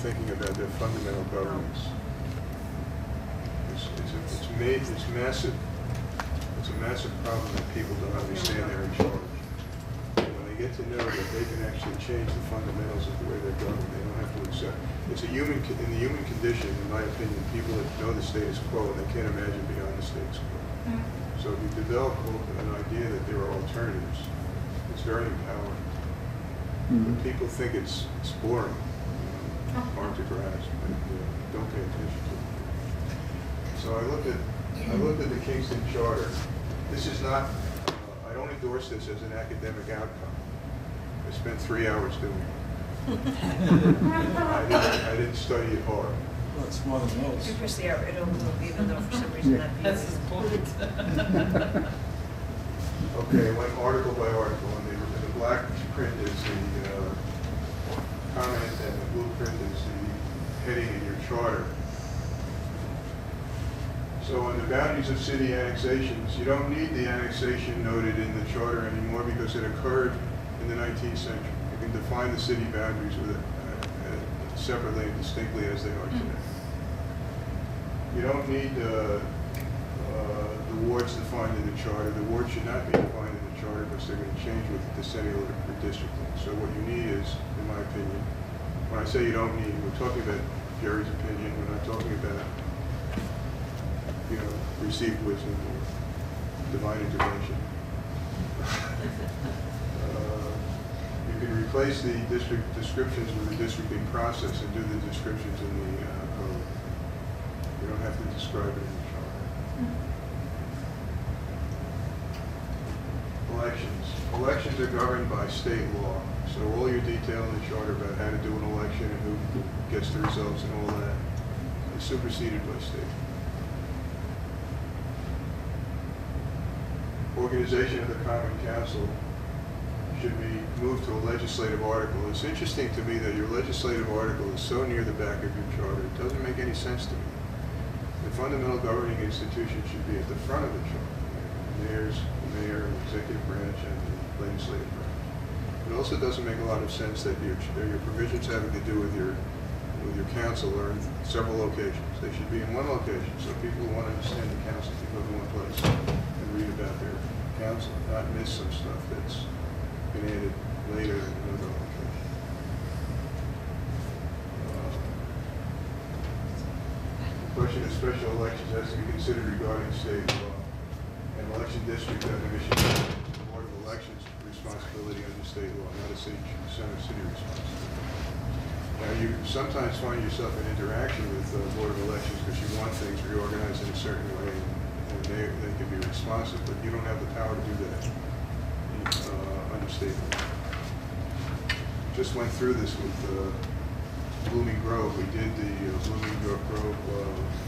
thinking about their fundamental governance. It's massive. It's a massive problem that people don't understand they're in charge. And when they get to know that they can actually change the fundamentals of the way they're governed, they don't have to accept. It's a human, in the human condition, in my opinion, people that know the status quo and they can't imagine beyond the status quo. So if you develop an idea that there are alternatives, it's very empowering. But people think it's boring, hard to grasp, and don't pay attention to it. So I looked at the Kingston Charter. This is not, I don't endorse this as an academic outcome. I spent 3 hours doing it. I didn't study it hard. Well, it's more than most. You push the arrow, it'll move, even though for some reason that view That's his point. Okay, I went article by article, and the black print is the comment, and the blue print is the heading in your charter. So on the boundaries of city annexations, you don't need the annexation noted in the charter anymore because it occurred in the 19th century. You can define the city boundaries with separately and distinctly as they are today. You don't need the wards defined in the charter. The wards should not be defined in the charter because they're going to change with decennial redistricting. So what you need is, in my opinion, when I say you don't need, we're talking about Jerry's opinion. We're not talking about received wisdom or divine intervention. You can replace the district descriptions with the districting process and do the descriptions in the code. You don't have to describe it in the charter. Elections. Elections are governed by state law. So all your detail in the charter about how to do an election and who gets the results and all that is superseded by state. Organization of the Common Council should be moved to a legislative article. It's interesting to me that your legislative article is so near the back of your charter. It doesn't make any sense to me. The fundamental governing institution should be at the front of the charter. The mayor, the executive branch, and the legislative branch. It also doesn't make a lot of sense that your provisions having to do with your council are in several locations. They should be in one location, so people who want to understand the council can go to one place and read about their council, not miss some stuff that's been added later in another location. The question of special elections has to be considered regarding state law. An election district definition is the Board of Elections responsibility under state law, not a center city responsibility. Now, you sometimes find yourself in interaction with the Board of Elections because you want things reorganized in a certain way, and they can be responsive, but you don't have the power to do that under state law. Just went through this with Blooming Grove. We did the Blooming Grove,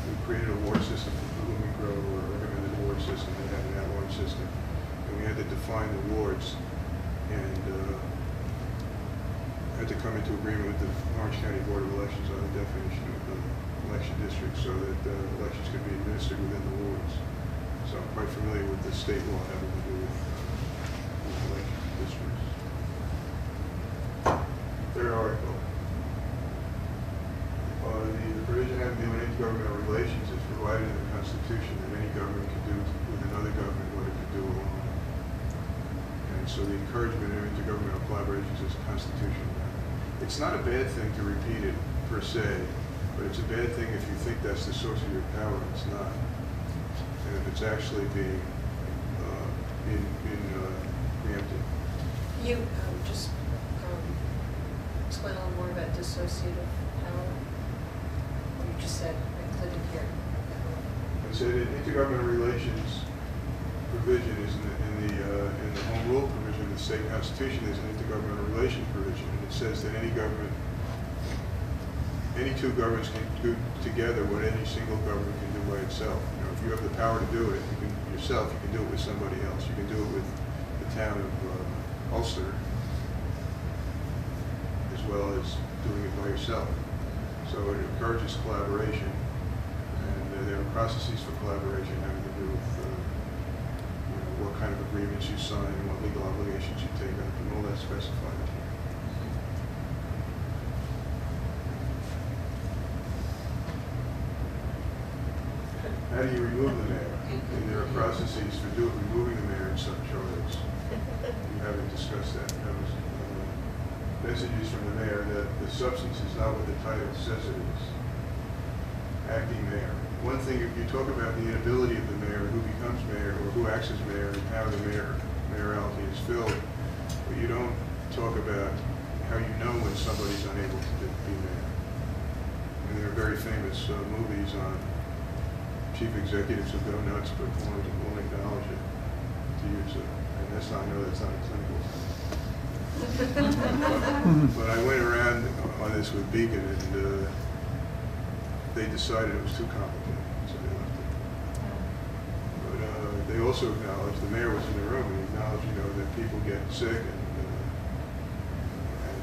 we created a ward system for Blooming Grove, or recommended a ward system. They had an at-large system, and we had to define the wards, and had to come into agreement with the Orange County Board of Elections on the definition of the election district so that elections could be administered within the wards. So I'm quite familiar with the state law having to do with election districts. Third article. The provision having to do with intergovernmental relations is provided in the Constitution that any government can do with another government what it can do alone. And so the encouragement of intergovernmental collaborations is constitutional. It's not a bad thing to repeat it per se, but it's a bad thing if you think that's the source of your power. It's not. And if it's actually being preempted. You just explain a little more about dissociative power. What you just said, included here. I said that intergovernmental relations provision is in the home rule provision of the state constitution. There's an intergovernmental relations provision, and it says that any two governments can do together what any single government can do by itself. If you have the power to do it, you can yourself. You can do it with somebody else. You can do it with the town of Ulster, as well as doing it by yourself. So it encourages collaboration, and there are processes for collaboration having to do with what kind of agreements you sign and what legal obligations you take up, and all that's specified. how do you remove the mayor? And there are processes for removing the mayor in some charters. We haven't discussed that. That was messages from the mayor that the substance is not what the title says it is. Acting mayor. One thing, if you talk about the inability of the mayor, who becomes mayor, or who acts as mayor, and how the mayoralty is filled, but you don't talk about how you know when somebody's unable to be mayor. And there are very famous movies on chief executives who go nuts, but won't acknowledge it, to use it. And that's not, I know that's not a clinical thing. But I went around on this with Beacon, and they decided it was too complicated, so they left it. But they also acknowledged, the mayor was in the room, and he acknowledged, that people get sick, and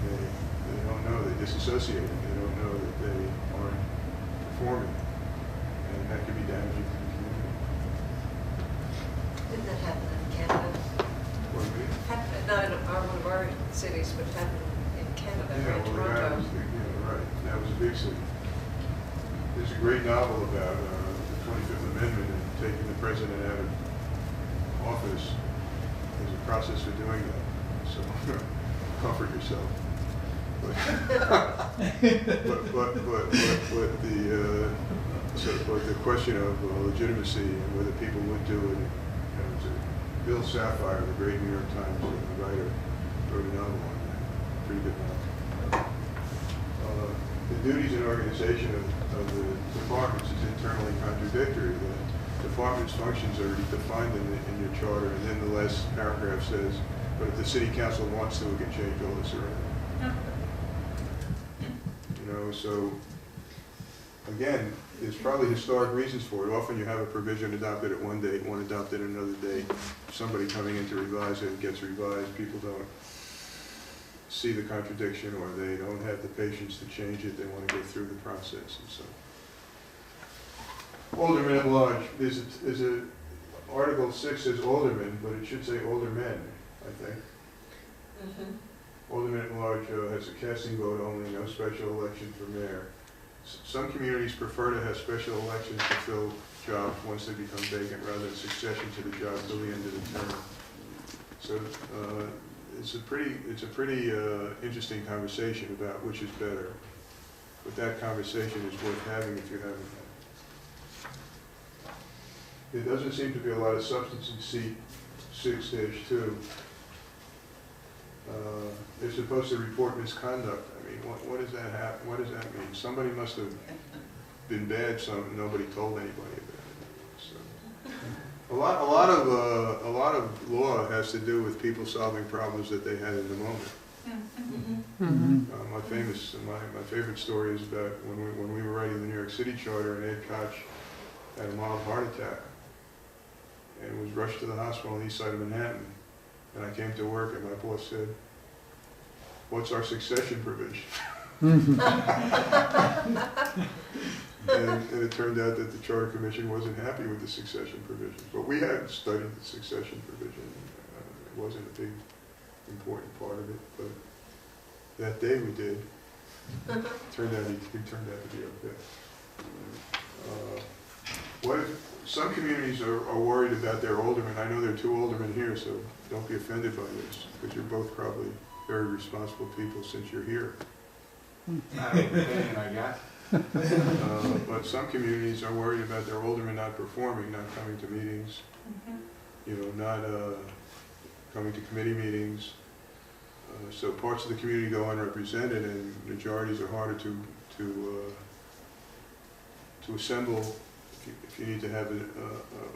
they don't know, they disassociate, and they don't know that they aren't performing, and that can be damaging to the community. Didn't that happen in Canada? Pardon me? Not in one of our cities, but happened in Canada, Yeah, right, well, Toronto. right, that was a big city. There's a great novel about the 25th Amendment and taking the president out of office. There's a process for doing that, so comfort yourself. But the question of legitimacy and whether people would do it, Bill Sapphire, the great New York Times writer, wrote a novel on that, pretty good novel. The duties and organization of the departments is internally contradictory. The department's functions are defined in your charter, and then the last paragraph says, but if the city council wants to, we can change all this around. So again, there's probably historic reasons for it. Often you have a provision adopted at one date, one adopted at another date. Somebody coming in to revise it gets revised. People don't see the contradiction, or they don't have the patience to change it. They want to get through the process, and so. Aldermen at large. There's a Article 6 says aldermen, but it should say aldermen, I think. Mm-hmm. Alderman at large has a casting vote only, no special election for mayor. Some communities prefer to have special elections to fill jobs once they become vacant, rather than succession to the job till the end of the term. So it's a pretty interesting conversation about which is better. But that conversation is worth having if you haven't had it. There doesn't seem to be a lot of substance in seat 6-2. They're supposed to report misconduct. I mean, what does that happen? What does that mean? Somebody must have been bad, so nobody told anybody about it. So, a lot of law has to do with people solving problems that they had in the moment. My favorite story is about when we were writing the New York City Charter, and Ed Koch had a mild heart attack and was rushed to the hospital on the east side of Manhattan. And I came to work, and my boss said, "What's our succession provision?" and it turned out that the Charter Commission wasn't happy with the succession provisions. But we had studied the succession provision. It wasn't a big, important part of it, but that day we did. Turned out he turned out to be okay. Some communities are worried about their aldermen. I know there are two aldermen here, so don't be offended by this, because you're both probably very responsible people since you're here. I guess. But some communities are worried about their aldermen not performing, not coming to meetings, not coming to committee meetings. So parts of the community go unrepresented, and majorities are harder to assemble. If you need to have a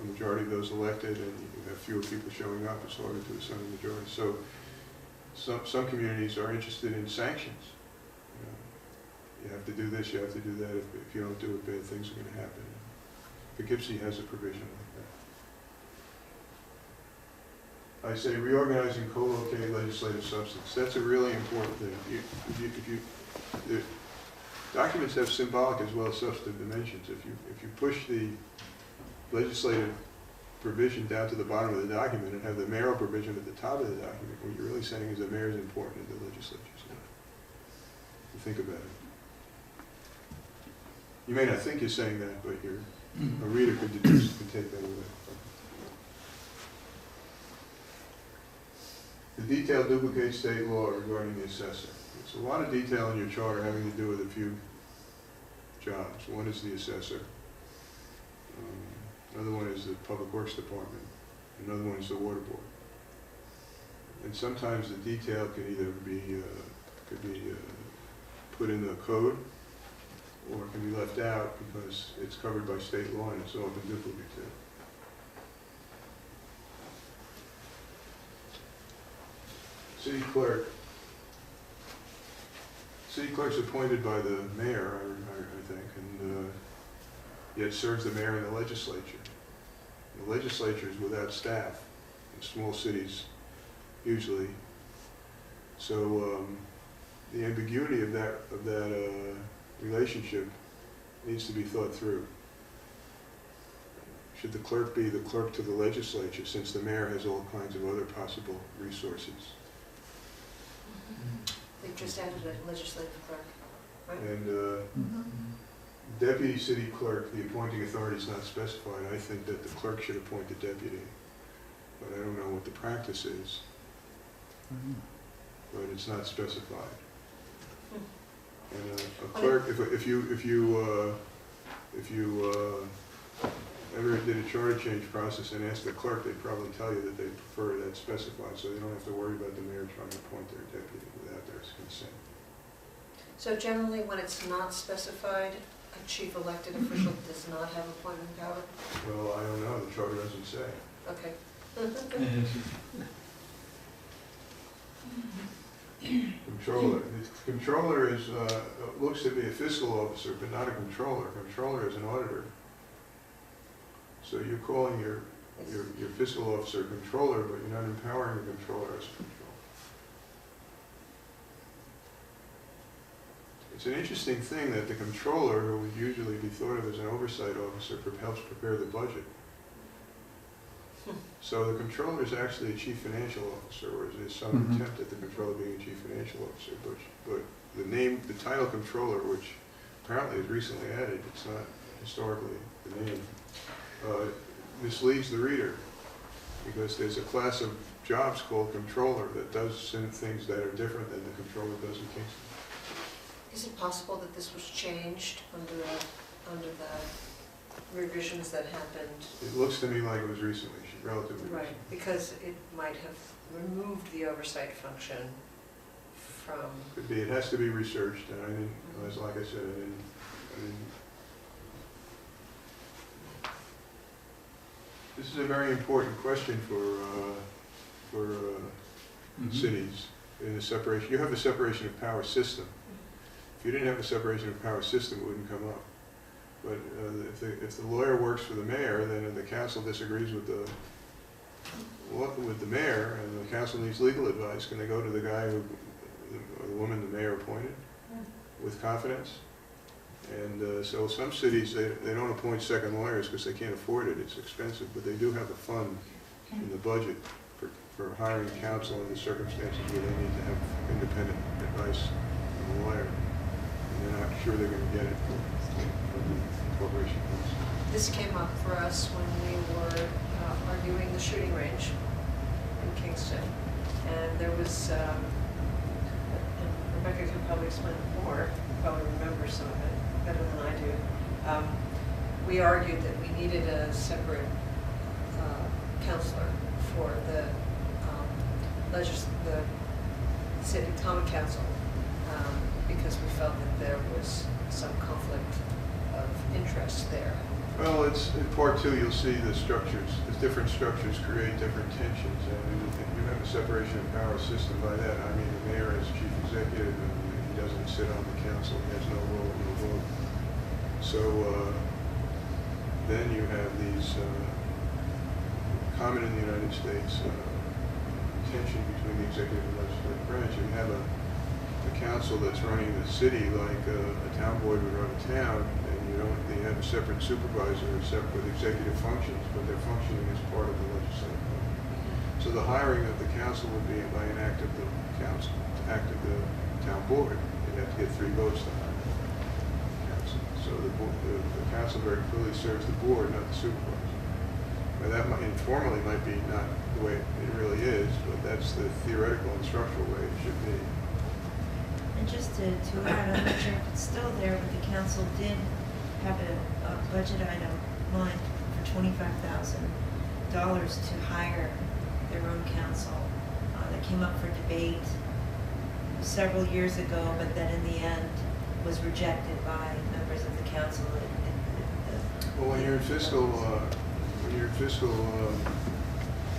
majority of those elected, and you have fewer people showing up, it's harder to assemble a majority. So some communities are interested in sanctions. You have to do this, you have to do that. If you don't do it, bad things are going to happen. Poughkeepsie has a provision like that. I say reorganizing co-located legislative substance. That's a really important thing. The documents have symbolic as well as substantive dimensions. If you push the legislative provision down to the bottom of the document and have the mayoral provision at the top of the document, what you're really saying is the mayor is important and the legislature's not. You think about it. You may not think you're saying that, but you're A reader could deduce, could take that away. The detail duplicates state law regarding the assessor. It's a lot of detail in your charter having to do with a few jobs. One is the assessor. Another one is the Public Works Department. Another one is the Water Board. And sometimes the detail can either be put in the code, or it can be left out because it's covered by state law and it's often duplicative. City clerk. City clerk's appointed by the mayor, I think, and yet serves the mayor and the legislature. The legislature is without staff in small cities, usually. So the ambiguity of that relationship needs to be thought through. Should the clerk be the clerk to the legislature, since the mayor has all kinds of other possible resources? They just added a legislative clerk, right? And deputy city clerk, the appointing authority is not specified. I think that the clerk should appoint the deputy, but I don't know what the practice is. But it's not specified. And a clerk, if you ever did a charter change process and asked the clerk, they'd probably tell you that they prefer that specified, so they don't have to worry about the mayor trying to appoint their deputy without their consent. So generally, when it's not specified, a chief elected official does not have appointment power? Well, I don't know, the charter doesn't say. Okay. Controller. The controller is, looks to be a fiscal officer, but not a controller. Controller is an auditor. So you're calling your fiscal officer a controller, but you're not empowering the controller as a controller. It's an interesting thing that the controller, who would usually be thought of as an oversight officer, helps prepare the budget. So the controller is actually a chief financial officer, or there's some attempt at the controller being a chief financial officer, but the title controller, which apparently is recently added, it's not historically the name, misleads the reader, because there's a class of jobs called controller that does some things that are different than the controller does in Kingston. Is it possible that this was changed under the revisions that happened? It looks to me like it was recently, relatively Right, recent. because it might have removed the oversight function from... Could be, it has to be researched, and I didn't, like I said, I didn't This is a very important question for cities in the separation. You have a separation of power system. If you didn't have a separation of power system, it wouldn't come up. But if the lawyer works for the mayor, then the council disagrees with the mayor, and the council needs legal advice, can they go to the guy or the woman the mayor appointed with confidence? And so some cities, they don't appoint second lawyers because they can't afford it. It's expensive, but they do have a fund in the budget for hiring counsel in the circumstances where they need to have independent advice from a lawyer. And they're not sure they're going to get it from the corporation funds. This came up for us when we were arguing the shooting range in Kingston. And there was, and Rebecca could probably explain it more, probably remember some of it better than I do. We argued that we needed a separate counselor for the city common council because we felt that there was some conflict of interest there. Well, it's in part two. You'll see the structures. The different structures create different tensions, and you have a separation of power system. By that, I mean the mayor is chief executive, and he doesn't sit on the council. He has no role, no vote. So then you have these common in the United States tension between the executive and legislative branch. You have a council that's running the city like a town board would run a town, and they have a separate supervisor, separate with executive functions, but they're functioning as part of the legislative body. So the hiring of the council would be by an act of the council, act of the town board. They'd have to get 3 votes to hire the council. So the council very clearly serves the board, not the supervisor. Now, that might, informally might be not the way it really is, but that's the theoretical and structural way it should be. And just to add, I'm not sure if it's still there, but the council did have a budget item lined for $25,000 to hire their own counsel. That came up for debate several years ago, but then in the end was rejected by members of the council. Well, when you're in fiscal,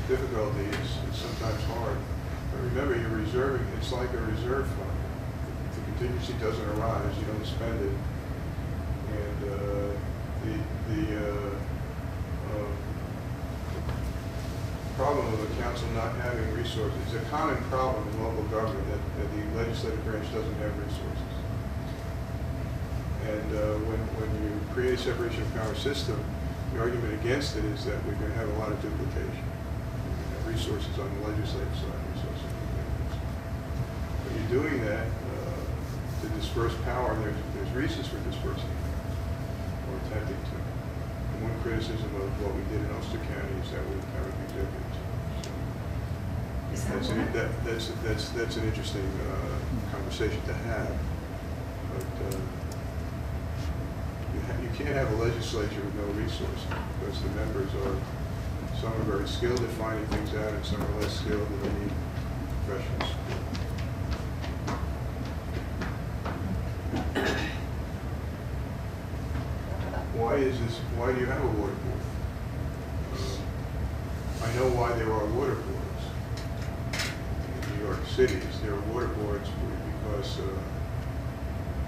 difficulty, it's sometimes hard. But remember, you're reserving, it's like a reserve fund. If the contingency doesn't arise, you don't spend it. And the problem of the council not having resources is a common problem in local government, that the legislative branch doesn't have resources. And when you create a separation of power system, the argument against it is that we're going to have a lot of duplication. We're going to have resources on the legislative side, resources on the executive side. But you're doing that to disperse power, and there's reasons for dispersing or attempting to. And one criticism of what we did in Ulster County is that we empowered the executive. So Is that that's an interesting conversation to have. But you can't have a legislature with no resources, because the members are, some are very skilled at finding things out and some are less skilled, and they need professionals. Why do you have a water board? I know why there are water boards. In New York City, there are water boards because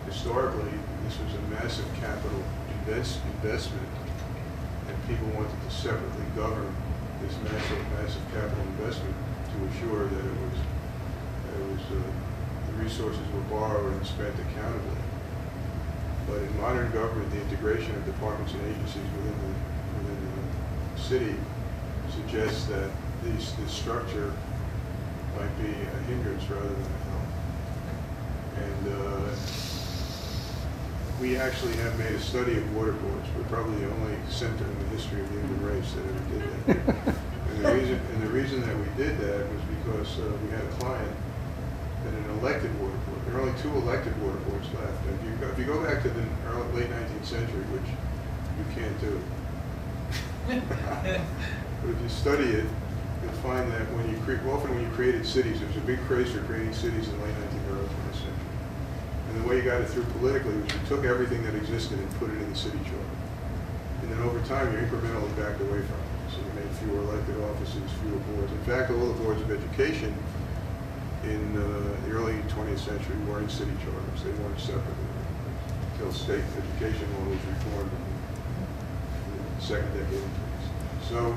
historically this was a massive capital investment, and people wanted to separately govern this massive capital investment to assure that the resources were borrowed and spent accountably. But in modern government, the integration of departments and agencies within the city suggests that this structure might be a hindrance rather than a help. And we actually have made a study of water boards. We're probably the only center in the history of the human race that ever did that. and the reason that we did that was because we had a client that an elected water board. There are only 2 elected water boards left. If you go back to the late 19th century, which you can't do, but if you study it, you'll find that often when you created cities, there was a big craze for creating cities in the late 19th or early 20th century. And the way you got it through politically was you took everything that existed and put it in the city charter. And then over time, you incrementally backed away from it. So you made fewer elected offices, fewer boards. In fact, all the boards of education in the early 20th century were in city charters. They weren't separate until state education law was reformed in the second decade. So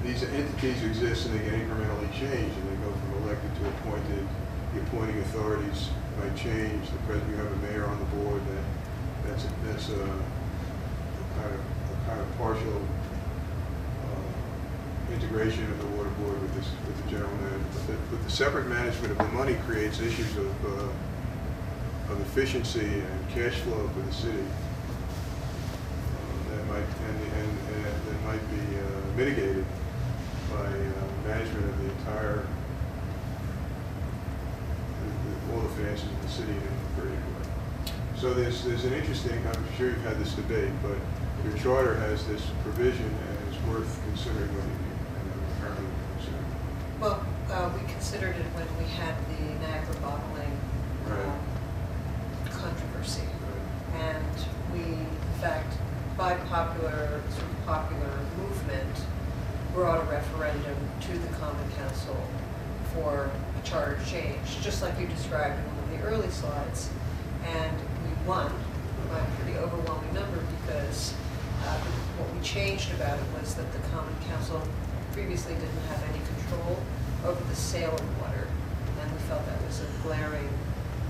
these entities exist and they get incrementally changed, and they go from elected to appointed. The appointing authorities might change. The president, you have a mayor on the board. That's a kind of partial integration of the water board with the general manager. But the separate management of the money creates issues of efficiency and cash flow for the city that might be mitigated by management of the entire all the finances of the city in an integrated way. So there's an interesting. I'm sure you've had this debate, but your charter has this provision, and it's worth considering when you. Well, we considered it when we had the Niagara bottling controversy. Right. And we, in fact, by popular movement, brought a referendum to the Common Council for a charter change, just like you described in one of the early slides. And we won by a pretty overwhelming number because what we changed about it was that the Common Council previously didn't have any control over the sale of water, and we felt that was a glaring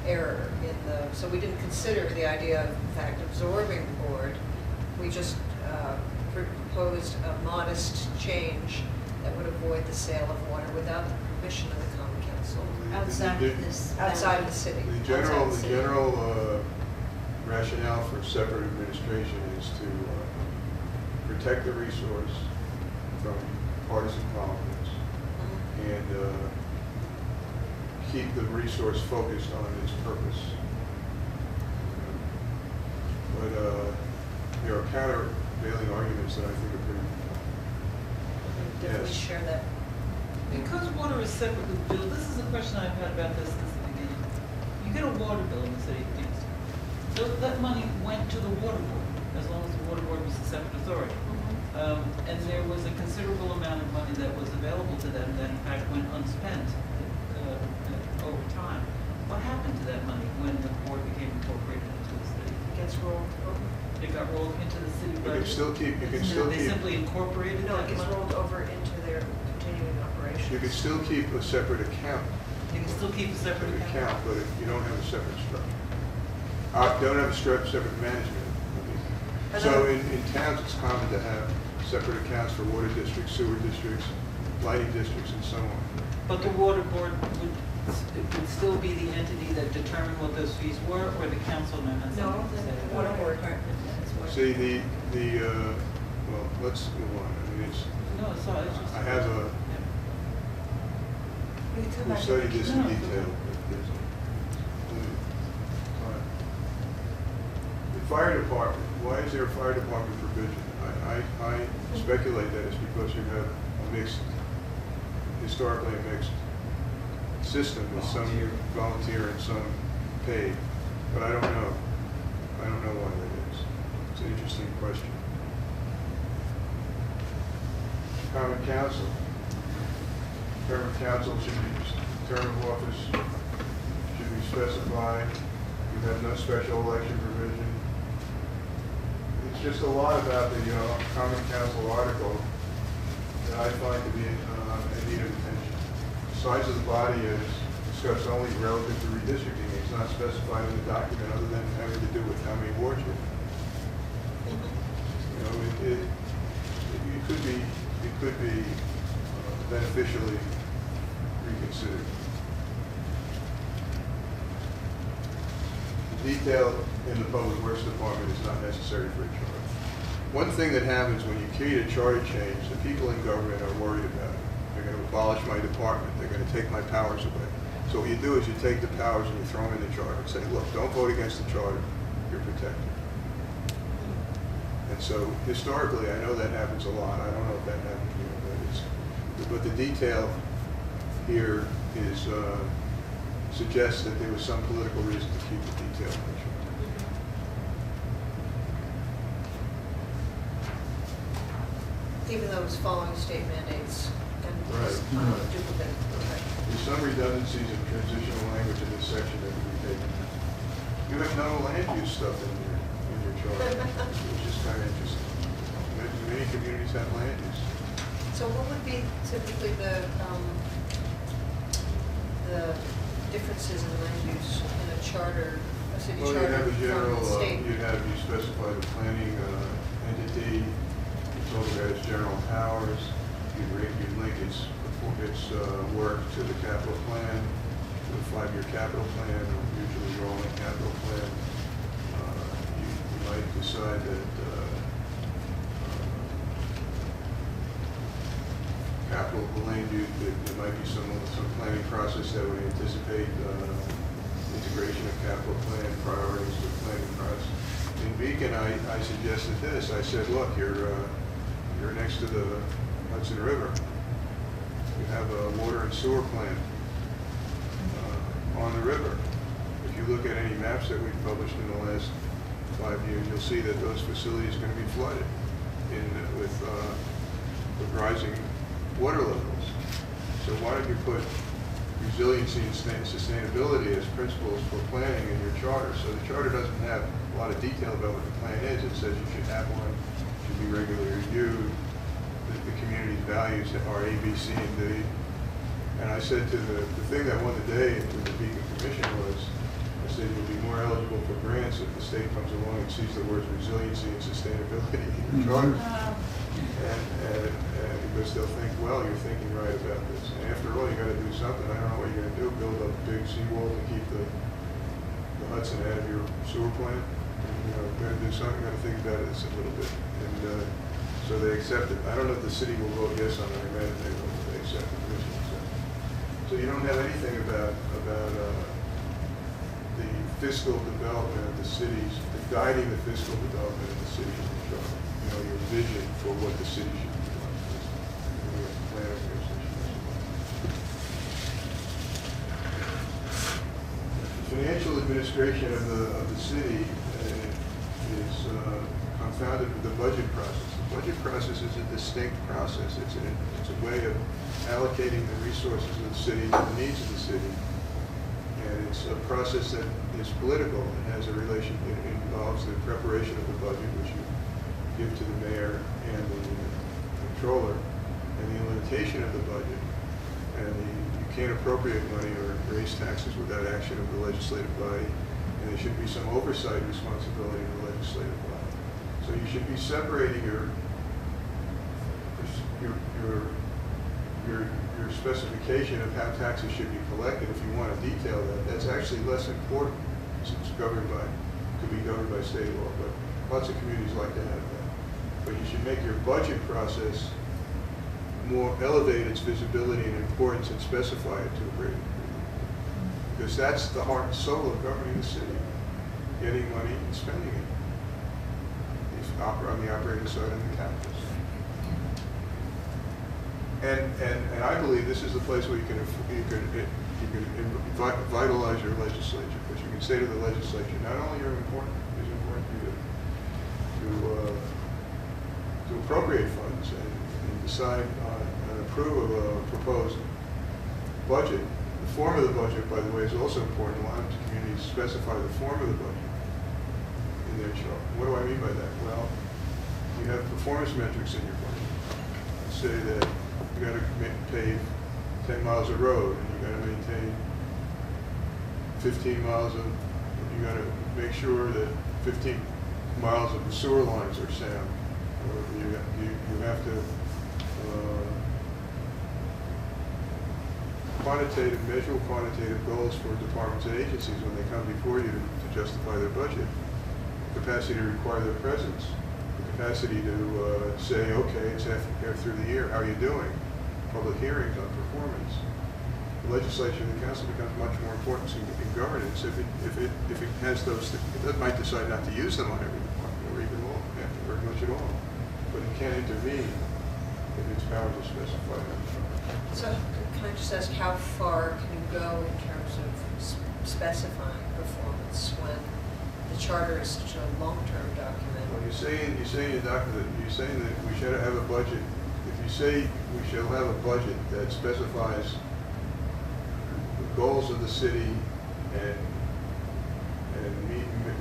error in so we didn't consider the idea of, in fact, absorbing the board. We just proposed a modest change that would avoid the sale of water without the permission of the Common Council outside of this. outside of the city. The general rationale rationale for separate administration is to protect the resource from partisan politics and keep the resource focused on its purpose. But there are countervailing arguments that I think are pretty. Definitely Yes. share that. Because water is separately billed, this is a question I've had about this since the beginning. You get a water bill in the city of Kingston. So that money went to the water board, as long as the water board was a separate authority. And there was a considerable amount of money that was available to them that in fact went unspent over time. What happened to that money when the board became incorporated into the city? It gets rolled over. It got rolled into the city You budget? can still keep, you can Isn't still it- They keep, simply incorporated No, that it gets money? rolled over into their continuing operations. you can still keep a separate account. You can still keep a separate account? But if you don't have a separate structure. Don't have a separate management. I So know. in towns, it's common to have separate accounts for water districts, sewer districts, lighting districts, and so on. But the water board would still be the entity that determined what those fees were, or the council now has No, something to say the about water it? board. Department does what- See, well, let's move on. I mean, No, it's all, it's just. I have a, Yeah. We can come we back to studied the- this in No, it's detail. okay. but there's the fire department, why is there a fire department provision? I speculate that it's because you have a mixed, historically a mixed system with some volunteer and some paid, but I don't know. I don't know why that is. It's an interesting question. Common council. Term of council should be, term of office should be specified. You have no special election provision. It's just a lot about the common council article that I find to be in need of attention. The size of the body is discussed only relative to redistricting. It's not specified in the document other than having to do with how many wards you have. You know, it could be beneficially reconsidered. The detail in the Public Works Department is not necessary for a charter. One thing that happens when you create a charter change, the people in government are worried about it. They're going to abolish my department. They're going to take my powers away. So what you do is you take the powers and you throw them in the charter and say, look, don't vote against the charter. You're protected. And so historically, I know that happens a lot. I don't know if that happens here, but the detail here is suggests that there was some political reason to keep the detail in the charter. Even though it's following state mandates and Right. duplicate. Okay. There's some redundancies in transitional language in this section that can be taken out. You have no land use stuff in your charter, which is kind of interesting. Many communities have land use. So what would be typically the differences in land use in a charter, a city Well, charter you'd have a general, from the state? you specify the planning entity, you talk about its general powers, you'd link its work to the capital plan, to the 5-year capital plan, or usually rolling capital plan. You might decide that capital land use, there might be some planning process that would anticipate integration of capital plan priorities to the planning process. In Beacon, I suggested this. I said, look, you're next to the Hudson River. You have a water and sewer plant on the river. If you look at any maps that we've published in the last 5 years, you'll see that those facilities are going to be flooded with rising water levels. So why don't you put resiliency and sustainability as principles for planning in your charter? So the charter doesn't have a lot of detail about what the plan is. It says you should have one, should be regularly reviewed, that the community's values are A, B, C, and D. And I said to the thing that won the day with the Beacon Commission was, I said you'll be more eligible for grants if the state comes along and sees the words resiliency and sustainability in your charter. And because they'll think, well, you're thinking right about this. And after all, you got to do something. I don't know what you're going to do, build a big seawall to keep the Hudson out of your sewer plant. Gotta do something, gotta think about it a little bit. And so they accept it. I don't know if the city will vote yes on it, I imagine they will, if they accept the commission. So you don't have anything about the fiscal development of the cities, guiding the fiscal development of the cities in the charter. Your vision for what the city should be like. Your plan of your city. The financial administration of the city is confounded with the budget process. The budget process is a distinct process. It's a way of allocating the resources of the city to the needs of the city. And it's a process that is political. It has a relation, it involves the preparation of the budget, which you give to the mayor and the controller, and the limitation of the budget. And you can't appropriate money or raise taxes without action of the legislative body. And there should be some oversight responsibility of the legislative body. So you should be separating your specification of how taxes should be collected. If you want to detail that, that's actually less important. It's governed by, could be governed by state law, but lots of communities like to have that. But you should make your budget process more, elevate its visibility and importance and specify it to a greater degree. Because that's the heart and soul of governing the city, getting money and spending it. If on the operating side and the capital side. And I believe this is the place where you can vitalize your legislature, because you can say to the legislature, not only is it important for you to appropriate funds and decide on and approve of a proposed budget. The form of the budget, by the way, is also important. A lot of communities specify the form of the budget in their chart. What do I mean by that? Well, you have performance metrics in your budget. Say that you got to pave 10 miles of road, and you got to maintain 15 miles of, you got to make sure that 15 miles of the sewer lines are sound. Or you have to measure quantitative goals for departments and agencies when they come before you to justify their budget. Capacity to require their presence. The capacity to say, okay, it's half through the year, how are you doing? Public hearings on performance. The legislature and the council becomes much more important in governance if it has those. It might decide not to use them on every department or even all, very much at all. But it can't intervene if its powers are specified. So can I just ask, how far can you go in terms of specifying performance when the charter is such a long-term document? Well, you're saying in the document, you're saying that we should have a budget. If you say we shall have a budget that specifies the goals of the city and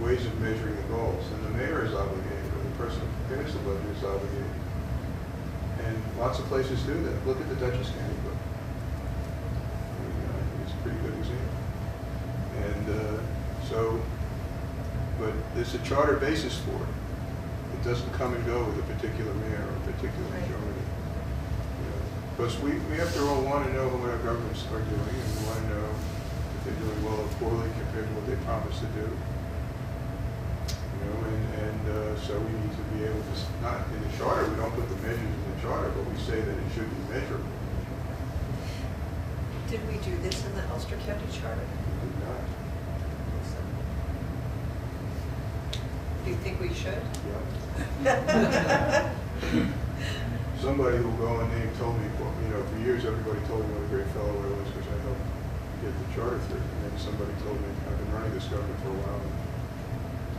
ways of measuring the goals, then the mayor is obligated, or the person who finishes the budget is obligated. And lots of places do that. Look at the Dutchess County book. It's a pretty good example. And but there's a charter basis for it. It doesn't come and go with a particular mayor or a particular majority. Because we after all want to know what our governments are doing, and we want to know if they're doing well or poorly compared to what they promised to do. So we need to be able to, not in the charter, we don't put the measures in the charter, but we say that it should be measurable. Did we do this in the Ulster County Charter? We do not. Do you think we should? Yeah. Somebody who will go and name told me, well, for years everybody told me what a great fellow I was because I helped get the charter through. And then somebody told me, I've been running this government for a while and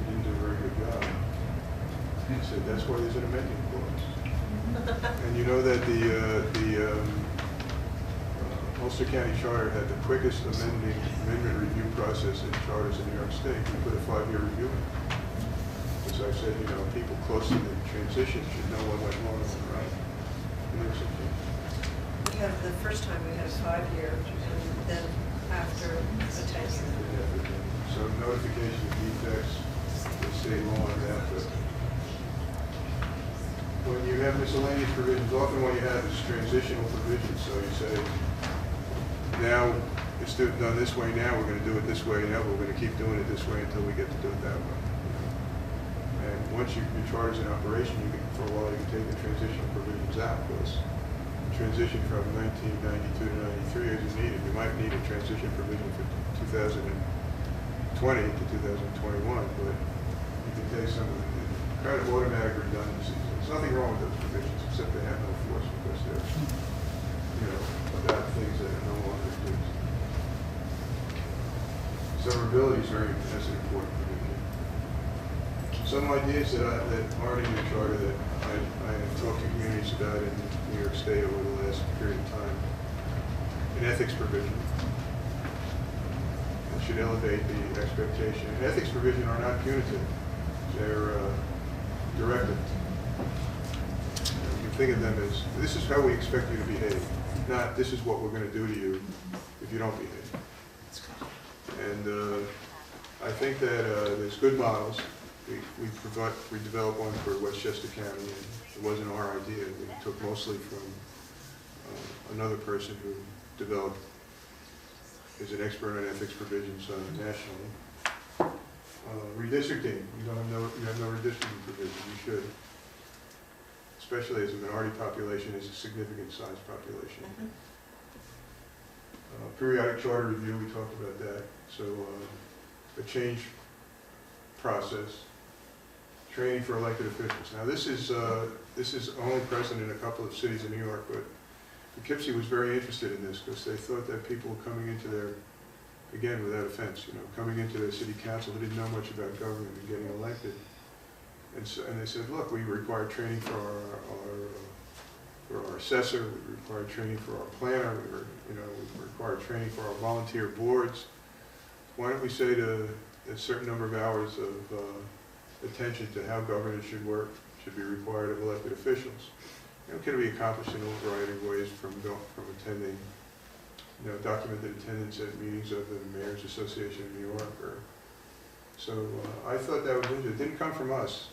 you didn't do a very good job. He said, that's why there's an amending clause. And you know that the Ulster County Charter had the quickest amendment review process in charters in New York State. We put a 5-year review in. As I said, people close to the transition should know what went wrong and right. And there's some changes. We had, the first time we had a 5-year, and then after a 10-year. So notification of defects, the state law on that, but when you have miscellaneous provisions, often what you have is transitional provisions. So you say, now it's done this way now, we're going to do it this way now, but we're going to keep doing it this way until we get to do it that way. once your charter's in operation, you can, for a while, you can take the transitional provisions out, because transition from 1992 to 93 isn't needed. You might need a transition provision for 2020 to 2021, but you can take some of the kind of automatic redundancies. There's nothing wrong with those provisions, except they have no force because they're, about things that are no longer used. Severability is that's an important provision. Some ideas that aren't in the charter that I have talked to communities about in New York State over the last period of time. An ethics provision that should elevate the expectation. And ethics provision are not punitive; they're directive. You can think of them as this is how we expect you to behave, not this is what we're going to do to you if you don't behave. And I think that there's good models. We developed one for Westchester County, and it wasn't our idea. We took mostly from another person who developed, is an expert on ethics provisions nationally. Redistricting, you have no redistricting provision. You should, especially as a minority population is a significant size population. Periodic charter review, we talked about that. So a change process. Training for elected officials. Now this is only present in a couple of cities in New York, but Poughkeepsie was very interested in this because they thought that people coming into their, again without offense, coming into their city council who didn't know much about government and getting elected, and they said, look, we require training for our assessor, we require training for our planner, we require training for our volunteer boards. Why don't we say to a certain number of hours of attention to how governance should work should be required of elected officials. It can be accomplished in a variety of ways, from attending, documented attendance at meetings of the Mayor's Association of New York. So I thought that was interesting. It didn't come from us,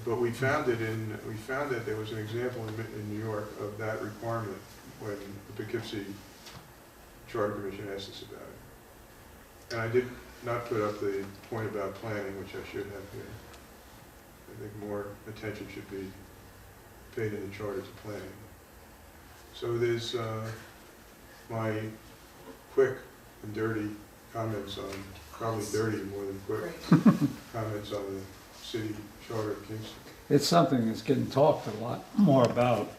but we found that there was an example in New York of that requirement when the Poughkeepsie Charter Commission asked us about it. And I did not put up the point about planning, which I should have here. I think more attention should be paid in the charter to planning. So there's my quick and dirty comments on, probably dirty more than quick, comments on the city charter of Kingston. It's something that's getting talked a lot more about